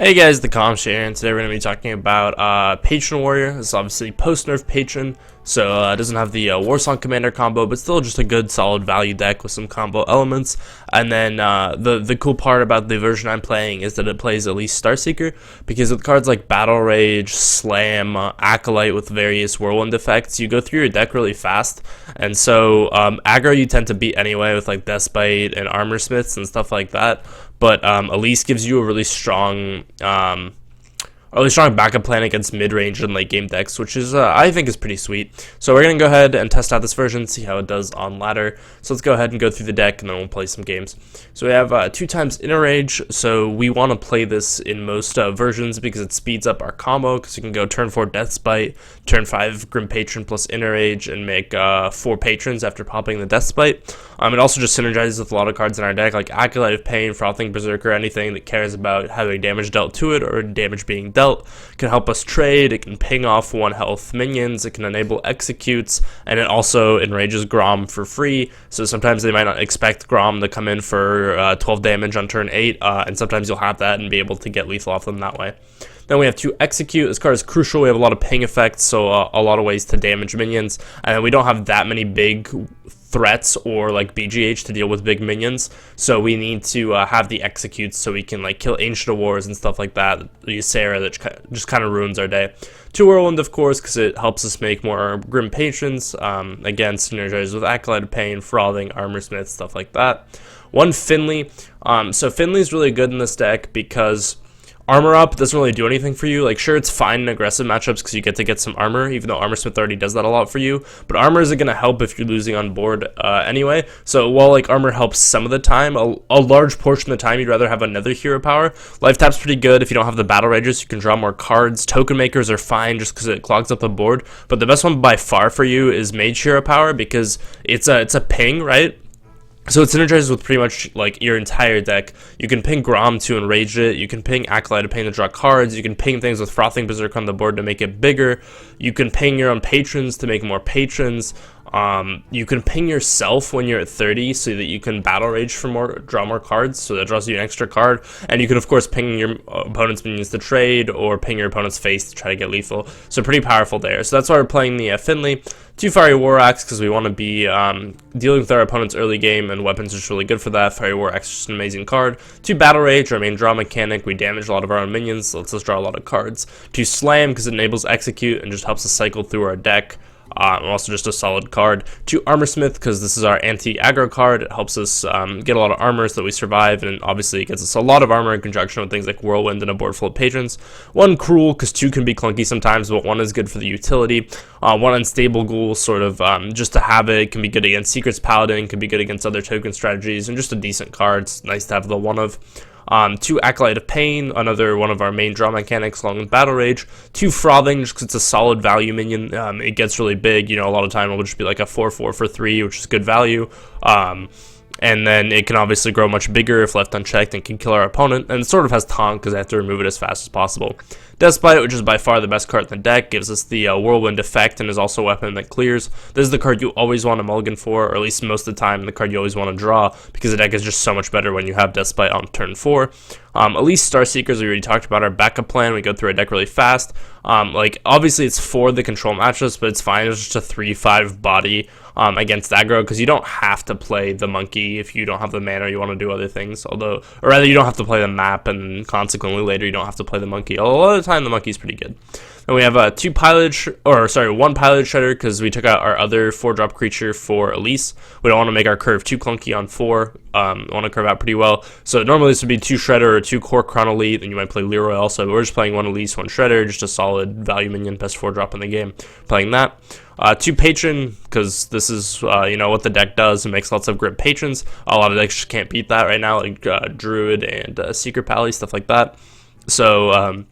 Hey guys, the Kamsh here, and today we're going to be talking about Patron Warrior. This is obviously post-nerf Patron, so it doesn't have the Warsong Commander combo, but still just a good, solid value deck with some combo elements. And then the cool part about the version I'm playing is that it plays at least Starseeker, because with cards like Battle Rage, Slam, Acolyte with various Whirlwind effects, you go through your deck really fast, and so aggro you tend to beat anyway with like Deathbite and Armor Smiths and stuff like that. But Elise gives you a really strong backup plan against mid-range and late-game decks, which is I think is pretty sweet. So we're gonna go ahead and test out this version, see how it does on ladder. So let's go ahead and go through the deck, and then we'll play some games. So we have 2 times Inner Rage. So we want to play this in most versions because it speeds up our combo. Because you can go turn 4 Deathspite, turn 5 Grim Patron plus Inner Rage, and make 4 patrons after popping the Deathspite. It also just synergizes with a lot of cards in our deck, like Acolyte of Pain, Frothing Berserker, anything that cares about having damage dealt to it or damage being dealt. It can help us trade, it can ping off 1 health minions, it can enable executes, and it also enrages Grom for free. So sometimes they might not expect Grom to come in for 12 damage on turn 8, and sometimes you'll have that and be able to get lethal off them that way. Then we have 2 Execute. This card is crucial. We have a lot of ping effects, so a lot of ways to damage minions. And we don't have that many big threats or like BGH to deal with big minions, so we need to have the Executes so we can like kill Ancient of Wars and stuff like that. Use Sarah, that just kind of ruins our day. 2 Whirlwind, of course, because it helps us make more Grim Patrons. Again, synergizes with Acolyte of Pain, Frothing, Armor Smith, stuff like that. 1 Finley. So Finley's really good in this deck because Armor Up doesn't really do anything for you. Like, sure, it's fine in aggressive matchups because you get some armor, even though Armor Smith already does that a lot for you. But armor isn't going to help if you're losing on board anyway. So while like armor helps some of the time, a large portion of the time you'd rather have another hero power. Life Tap's pretty good. If you don't have the Battle Rages, you can draw more cards. Token Makers are fine just because it clogs up the board. But the best one by far for you is Mage Hero Power, because it's a ping, right? So it synergizes with pretty much like your entire deck. You can ping Grom to enrage it. You can ping Acolyte of Pain to draw cards. You can ping things with Frothing Berserker on the board to make it bigger. You can ping your own patrons to make more patrons. You can ping yourself when you're at 30 so that you can Battle Rage for more, draw more cards, so that draws you an extra card. And you can of course ping your opponent's minions to trade, or ping your opponent's face to try to get lethal. So pretty powerful there. So that's why we're playing the Finley. 2 Fiery War Axe because we want to be dealing with our opponent's early game, and weapons are just really good for that. Fiery War Axe is just an amazing card. 2 Battle Rage, our main draw mechanic. We damage a lot of our own minions, so lets us draw a lot of cards. 2 Slam because it enables Execute and just helps us cycle through our deck. Also just a solid card. 2 Armor Smith because this is our anti-aggro card. It helps us get a lot of armor so that we survive, and obviously it gets us a lot of armor in conjunction with things like Whirlwind and a board full of patrons. 1 Cruel because 2 can be clunky sometimes, but 1 is good for the utility. 1 Unstable Ghoul, sort of just to have it. Can be good against Secrets Paladin, can be good against other token strategies, and just a decent card. It's nice to have the 1 of. 2 Acolyte of Pain, another one of our main draw mechanics along with Battle Rage. 2 Frothing, just because it's a solid value minion. It gets really big, a lot of time it will just be like a 4/4 for 3, which is good value. And then it can obviously grow much bigger if left unchecked and can kill our opponent. And it sort of has taunt because I have to remove it as fast as possible. Deathbite, which is by far the best card in the deck, gives us the Whirlwind effect and is also a weapon that clears. This is the card you always want to mulligan for, or at least most of the time the card you always want to draw, because the deck is just so much better when you have Deathbite on turn 4. Elise Starseekers, we already talked about our backup plan. We go through our deck really fast. Like, obviously it's for the control matchups, but it's fine. It's just a 3/5 body against aggro, because you don't have to play the monkey if you don't have the mana or you want to do other things. Or rather, you don't have to play the map, and consequently later you don't have to play the monkey. A lot of the time the monkey's pretty good. And we have 1 Pilot Shredder because we took out our other 4-drop creature for Elise. We don't want to make our curve too clunky on 4. Want to curve out pretty well. So normally this would be 2 Shredder or 2 Core Chron Elite, and you might play Leroy also, but we're just playing 1 Elise, 1 Shredder, just a solid value minion, best 4-drop in the game. Playing that. 2 Patron, because this is, what the deck does. It makes lots of Grim Patrons. A lot of decks just can't beat that right now, like Druid and Secret Pally, stuff like that. So,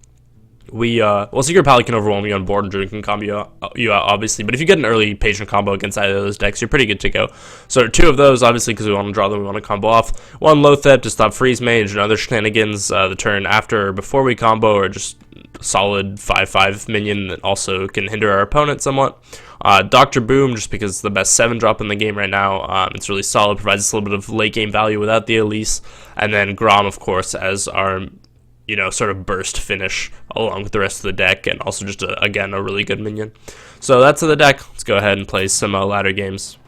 Secret Pally can overwhelm you on board, and Druid can combo you out, obviously. But if you get an early Patron combo against either of those decks, you're pretty good to go. So 2 of those, obviously, because we want to draw them, we want to combo off. 1 Lothep to stop Freeze Mage and other shenanigans the turn after or before we combo, or just solid 5/5 minion that also can hinder our opponent somewhat. Dr. Boom, just because it's the best 7-drop in the game right now. It's really solid, provides us a little bit of late game value without the Elise. And then Grom, of course, as our sort of burst finish along with the rest of the deck, and also just again a really good minion. So that's the deck. Let's go ahead and play some ladder games.